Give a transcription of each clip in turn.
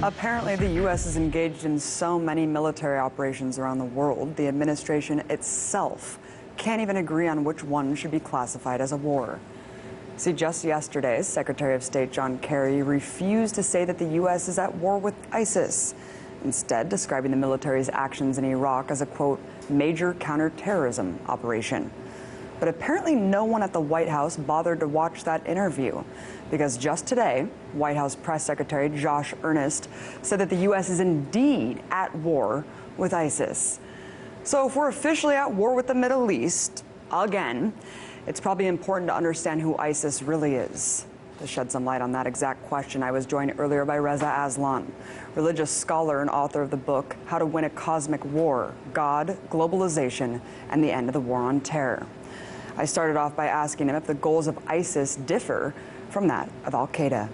Apparently, the U.S. is engaged in so many military operations around the world, the administration itself can't even agree on which one should be classified as a war. See, just yesterday, Secretary of State John Kerry refused to say that the U.S. is at war with ISIS, instead describing the military's actions in Iraq as a, quote, major counterterrorism operation. But apparently no one at the White House bothered to watch that interview, because just today, White House Press Secretary Josh Earnest said that the U.S. is indeed at war with ISIS. So if we're officially at war with the Middle East, again, it's probably important to understand who ISIS really is. To shed some light on that exact question, I was joined earlier by Reza Aslan, religious scholar and author of the book, How to Win a Cosmic War, God, Globalization, and the End of the War on Terror. I started off by asking him if the goals of ISIS differ from that of Al-Qaeda.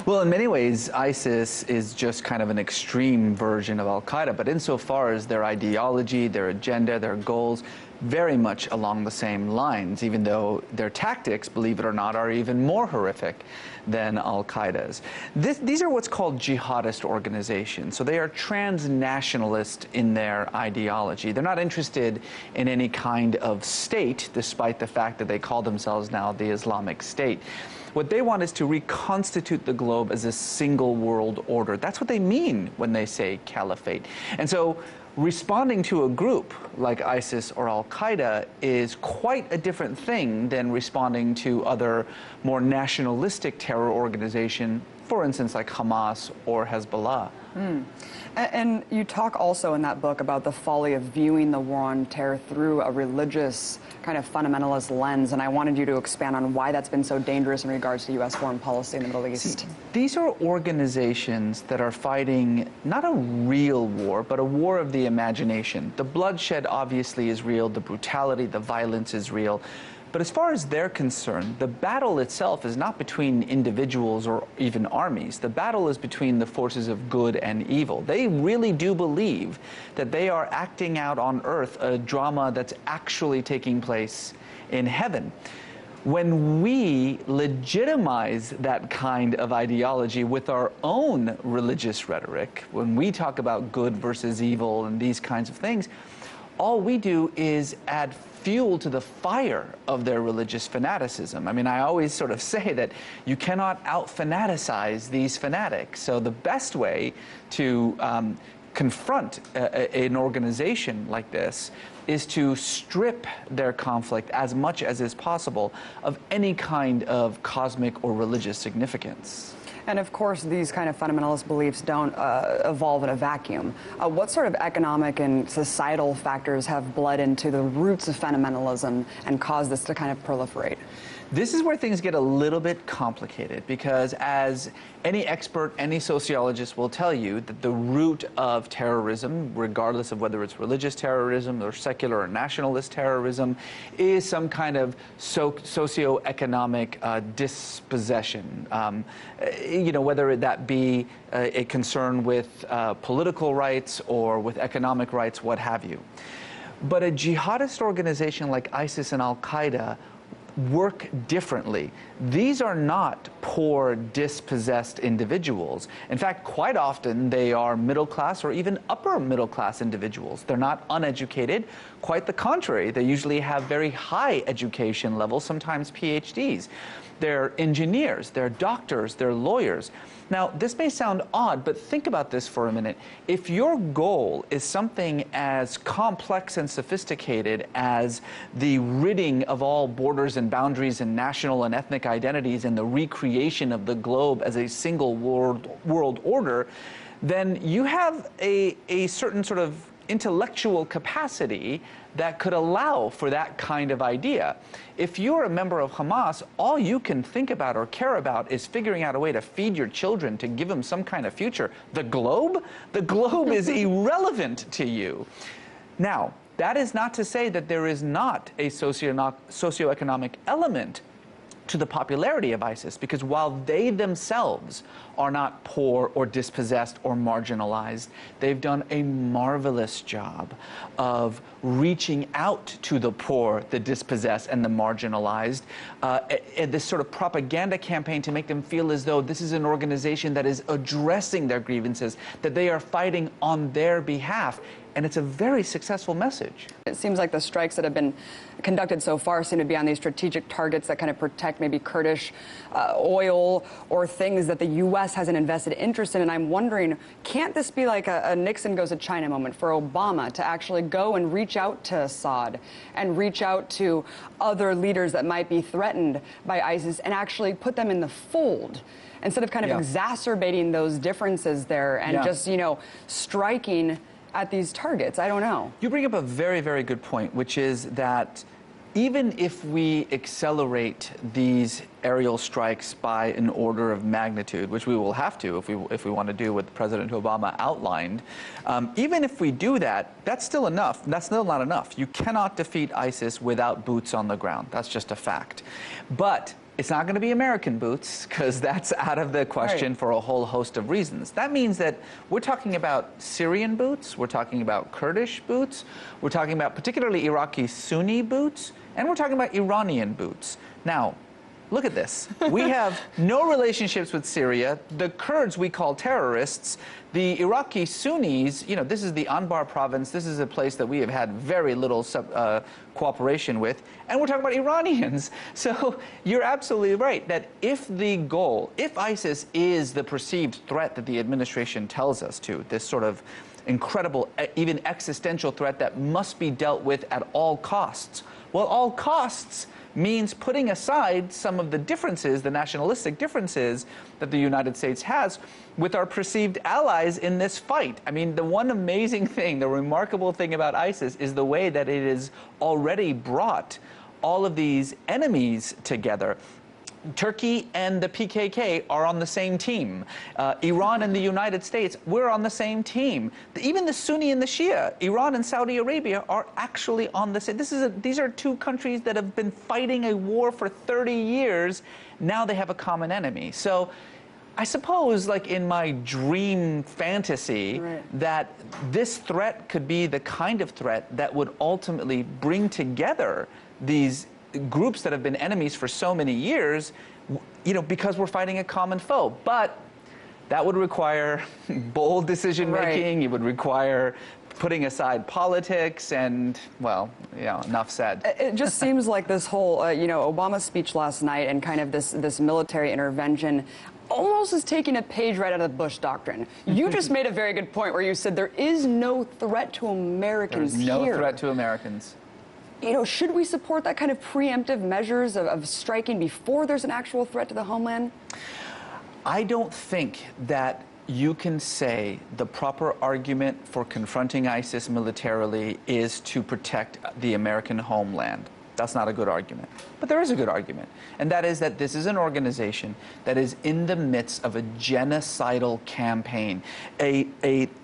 Well, in many ways, ISIS is just kind of an extreme version of Al-Qaeda, but insofar as their ideology, their agenda, their goals, very much along the same lines, even though their tactics, believe it or not, are even more horrific than Al-Qaeda's. These are what's called jihadist organizations. So they are transnationalist in their ideology. They're not interested in any kind of state, despite the fact that they call themselves now the Islamic State. What they want is to reconstitute the globe as a single world order. That's what they mean when they say caliphate. And so responding to a group like ISIS or Al-Qaeda is quite a different thing than responding to other more nationalistic terror organizations, for instance, like Hamas or Hezbollah. And you talk also in that book about the folly of viewing the war on terror through a religious kind of fundamentalist lens, and I wanted you to expand on why that's been so dangerous in regards to U.S. foreign policy in the Middle East. These are organizations that are fighting not a real war, but a war of the imagination. The bloodshed obviously is real, the brutality, the violence is real. But as far as they're concerned, the battle itself is not between individuals or even armies. The battle is between the forces of good and evil. They really do believe that they are acting out on earth a drama that's actually taking place in heaven. When we legitimize that kind of ideology with our own religious rhetoric, when we talk about good versus evil and these kinds of things, all we do is add fuel to the fire of their religious fanaticism. I mean, I always sort of say that you cannot out-fanaticize these fanatics. So the best way to confront an organization like this is to strip their conflict as much as is possible of any kind of cosmic or religious significance. And of course, these kind of fundamentalist beliefs don't evolve in a vacuum. What sort of economic and societal factors have bled into the roots of fundamentalism and caused this to kind of proliferate? This is where things get a little bit complicated, because as any expert, any sociologist will tell you, that the root of terrorism, regardless of whether it's religious terrorism or secular or nationalist terrorism, is some kind of socioeconomic dispossession. You know, whether that be a concern with political rights or with economic rights, what have you. But a jihadist organization like ISIS and Al-Qaeda work differently. These are not poor, dispossessed individuals. In fact, quite often they are middle class or even upper middle class individuals. They're not uneducated. Quite the contrary. They usually have very high education levels, sometimes PhDs. They're engineers, they're doctors, they're lawyers. Now, this may sound odd, but think about this for a minute. If your goal is something as complex and sophisticated as the ridding of all borders and boundaries and national and ethnic identities and the recreation of the globe as a single world order, then you have a certain sort of intellectual capacity that could allow for that kind of idea. If you're a member of Hamas, all you can think about or care about is figuring out a way to feed your children, to give them some kind of future. The globe? The globe is irrelevant to you. Now, that is not to say that there is not a socioeconomic element to the popularity of ISIS, because while they themselves are not poor or dispossessed or marginalized, they've done a marvelous job of reaching out to the poor, the dispossessed, and the marginalized, and this sort of propaganda campaign to make them feel as though this is an organization that is addressing their grievances, that they are fighting on their behalf. And it's a very successful message. It seems like the strikes that have been conducted so far seem to be on these strategic targets that kind of protect maybe Kurdish oil or things that the U.S. has an invested interest in. And I'm wondering, can't this be like a Nixon goes to China moment for Obama to actually go and reach out to Assad and reach out to other leaders that might be threatened by ISIS and actually put them in the fold, instead of kind of exacerbating those differences there and just, you know, striking at these targets? I don't know. You bring up a very, very good point, which is that even if we accelerate these aerial strikes by an order of magnitude, which we will have to if we want to do what President Obama outlined, even if we do that, that's still enough. That's still not enough. You cannot defeat ISIS without boots on the ground. That's just a fact. But it's not going to be American boots, because that's out of the question for a whole host of reasons. That means that we're talking about Syrian boots, we're talking about Kurdish boots, we're talking about particularly Iraqi Sunni boots, and we're talking about Iranian boots. Now, look at this. We have no relationships with Syria. The Kurds we call terrorists. The Iraqi Sunnis, you know, this is the Anbar province. This is a place that we have had very little cooperation with. And we're talking about Iranians. So you're absolutely right that if the goal, if ISIS is the perceived threat that the administration tells us to, this sort of incredible, even existential threat that must be dealt with at all costs, well, all costs means putting aside some of the differences, the nationalistic differences that the United States has with our perceived allies in this fight. I mean, the one amazing thing, the remarkable thing about ISIS is the way that it has already brought all of these enemies together. Turkey and the PKK are on the same team. Iran and the United States, we're on the same team. Even the Sunni and the Shia, Iran and Saudi Arabia, are actually on the same. These are two countries that have been fighting a war for 30 years. Now they have a common enemy. So I suppose, like in my dream fantasy, that this threat could be the kind of threat that would ultimately bring together these groups that have been enemies for so many years, you know, because we're fighting a common foe. But that would require bold decision making. It would require putting aside politics, and, well, you know, enough said. It just seems like this whole, you know, Obama's speech last night and kind of this military intervention almost is taking a page right out of the Bush doctrine. You just made a very good point where you said there is no threat to Americans here. There's no threat to Americans. You know, should we support that kind of preemptive measures of striking before there's an actual threat to the homeland? I don't think that you can say the proper argument for confronting ISIS militarily is to protect the American homeland. That's not a good argument. But there is a good argument, and that is that this is an organization that is in the midst of a genocidal campaign, a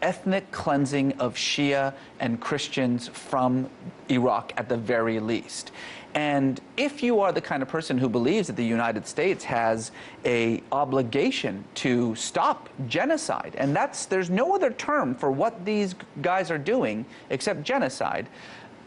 ethnic cleansing of Shia and Christians from Iraq at the very least. And if you are the kind of person who believes that the United States has an obligation to stop genocide, and there's no other term for what these guys are doing except genocide,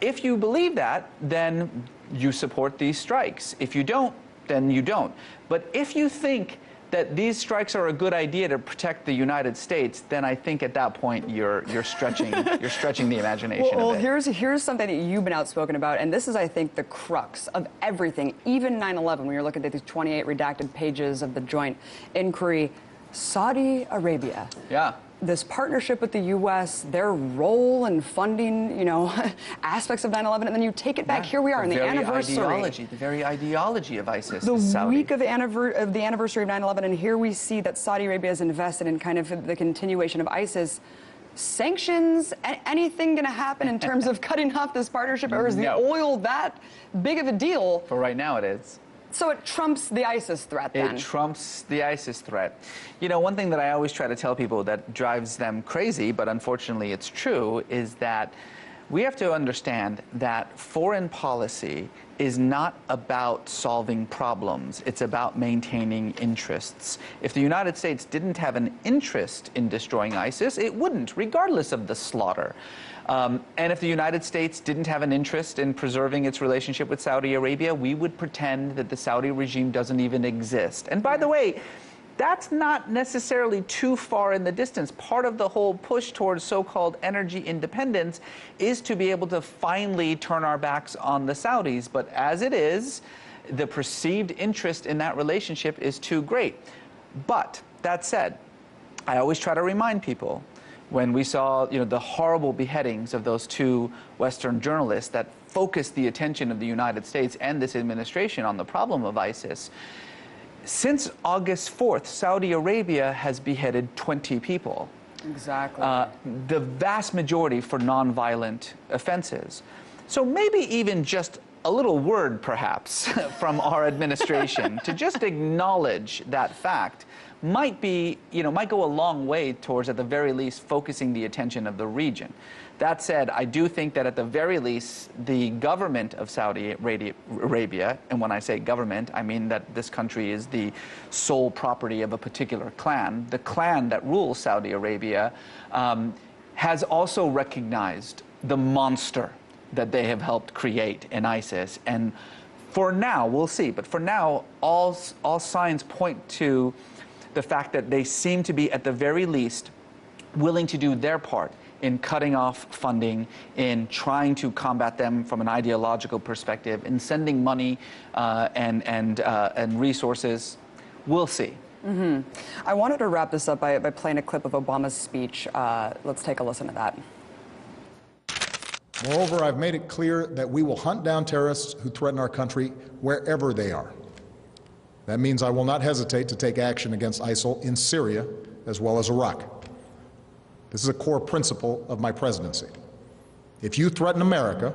if you believe that, then you support these strikes. If you don't, then you don't. But if you think that these strikes are a good idea to protect the United States, then I think at that point you're stretching the imagination well, a bit. Here's something that you've been outspoken about, and this is, I think, the crux of everything, even 9/11, when you're looking at these 28 redacted pages of the joint inquiry. Saudi Arabia. Yeah. This partnership with the U.S., their role in funding, you know, aspects of 9/11, and then you take it back. Here we are in the anniversary. The very ideology of ISIS. The week of the anniversary of 9/11, and here we see that Saudi Arabia is invested in kind of the continuation of ISIS. Sanctions, anything going to happen in terms of cutting off this partnership, or is the oil that big of a deal? For right now, it is. So it trumps the ISIS threat, then? It trumps the ISIS threat. You know, one thing that I always try to tell people that drives them crazy, but unfortunately it's true, is that We have to understand that foreign policy is not about solving problems. It's about maintaining interests. If the United States didn't have an interest in destroying ISIS, it wouldn't, regardless of the slaughter. And if the United States didn't have an interest in preserving its relationship with Saudi Arabia, we would pretend that the Saudi regime doesn't even exist. And by the way, that's not necessarily too far in the distance. Part of the whole push towards so-called energy independence is to be able to finally turn our backs on the Saudis. But as it is, the perceived interest in that relationship is too great. But that said, I always try to remind people, when we saw the horrible beheadings of those two Western journalists that focused the attention of the United States and this administration on the problem of ISIS, since August 4th, Saudi Arabia has beheaded 20 people. Exactly. The vast majority for nonviolent offenses. So maybe even just a little word, perhaps, from our administration to just acknowledge that fact might go a long way towards, at the very least, focusing the attention of the region. That said, I do think that at the very least, the government of Saudi Arabia, and when I say government, I mean that this country is the sole property of a particular clan, the clan that rules Saudi Arabia, has also recognized the monster that they have helped create in ISIS. And for now, we'll see, but for now, all signs point to the fact that they seem to be, at the very least, willing to do their part in cutting off funding, in trying to combat them from an ideological perspective, in sending money and resources. We'll see. Mm-hmm. I wanted to wrap this up by playing a clip of Obama's speech. Let's take a listen to that. Moreover, I've made it clear that we will hunt down terrorists who threaten our country wherever they are. That means I will not hesitate to take action against ISIL in Syria as well as Iraq. This is a core principle of my presidency. If you threaten America,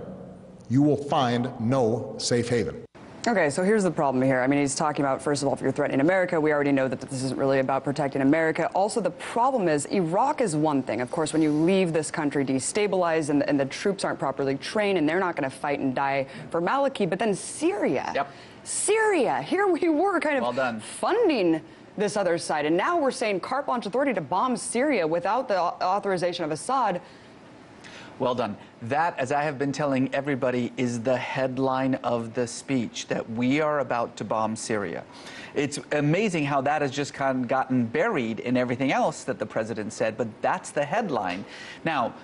you will find no safe haven. Okay, so here's the problem here. I mean, he's talking about, first of all, if you're threatening America, we already know that this isn't really about protecting America. Also, the problem is Iraq is one thing. Of course, when you leave this country destabilized and the troops aren't properly trained and they're not going to fight and die for Maliki, but then Syria. Yep. Syria, here we were kind of funding this other side, and now we're saying carte blanche authority to bomb Syria without the authorization of Assad. Well done. That, as I have been telling everybody, is the headline of the speech, that we are about to bomb Syria. It's amazing how that has just kind of gotten buried in everything else that the president said, but that's the headline. Now,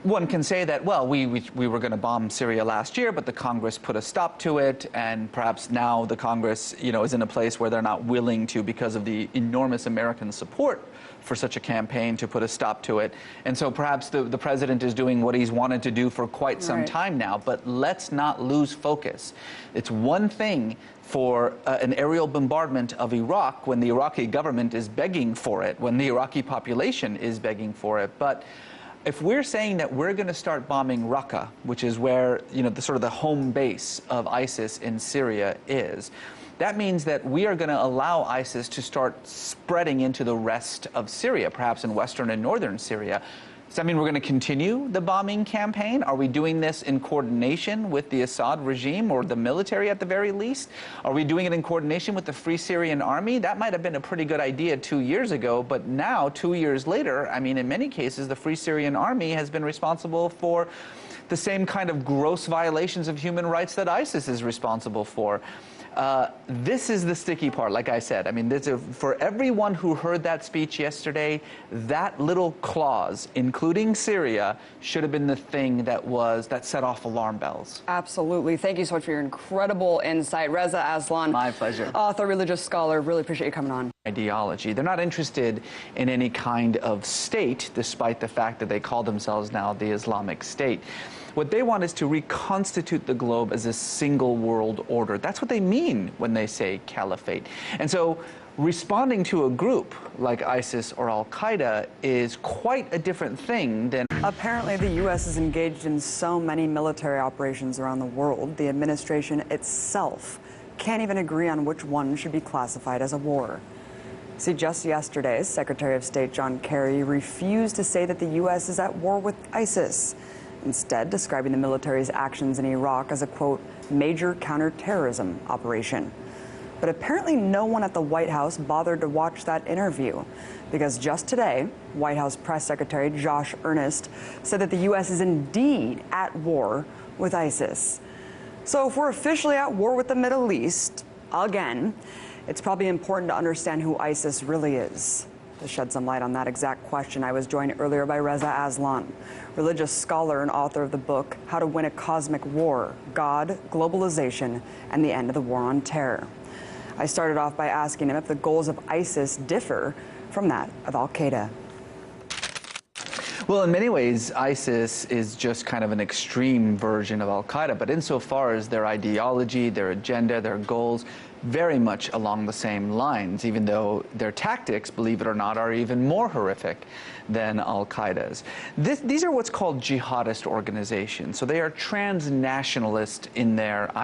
one can say that, well, we were going to bomb Syria last year, but the Congress put a stop to it, and perhaps now the Congress, is in a place where they're not willing to, because of the enormous American support for such a campaign, to put a stop to it. And so perhaps the president is doing what he's wanted to do for quite some time now, but let's not lose focus. It's one thing for an aerial bombardment of Iraq when the Iraqi government is begging for it, when the Iraqi population is begging for it, but if we're saying that we're going to start bombing Raqqa, which is where the home base of ISIS in Syria is, that means that we are going to allow ISIS to start spreading into the rest of Syria, perhaps in western and northern Syria. Does that mean we're going to continue the bombing campaign? Are we doing this in coordination with the Assad regime, or the military at the very least? Are we doing it in coordination with the Free Syrian Army? That might have been a pretty good idea 2 years ago, but now, 2 years later, I mean, in many cases, the Free Syrian Army has been responsible for the same kind of gross violations of human rights that ISIS is responsible for. This is the sticky part, like I said. I mean, for everyone who heard that speech yesterday, that little clause, including Syria, should have been the thing that set off alarm bells. Absolutely. Thank you so much for your incredible insight. Reza Aslan. My pleasure. Author, religious scholar. Really appreciate you coming on. Ideology. They're not interested in any kind of state, despite the fact that they call themselves now the Islamic State. What they want is to reconstitute the globe as a single world order. That's what they mean when they say caliphate. And so responding to a group like ISIS or Al-Qaeda is quite a different thing than... Apparently, the U.S. is engaged in so many military operations around the world, the administration itself can't even agree on which one should be classified as a war. See, just yesterday, Secretary of State John Kerry refused to say that the U.S. is at war with ISIS. instead describing the military's actions in Iraq as a, quote, major counterterrorism operation. But apparently no one at the White House bothered to watch that interview, because just today, White House Press Secretary Josh Earnest said that the U.S. is indeed at war with ISIS. So if we're officially at war with the Middle East, again, it's probably important to understand who ISIS really is. To shed some light on that exact question, I was joined earlier by Reza Aslan, religious scholar and author of the book, How to Win a Cosmic War, God, Globalization, and the End of the War on Terror. I started off by asking him if the goals of ISIS differ from that of al-Qaeda. Well, in many ways, ISIS is just kind of an extreme version of al-Qaeda, but insofar as their ideology, their agenda, their goals, very much along the same lines, even though their tactics, believe it or not, are even more horrific than al-Qaeda's. These are what's called jihadist organizations, so they are transnationalist in their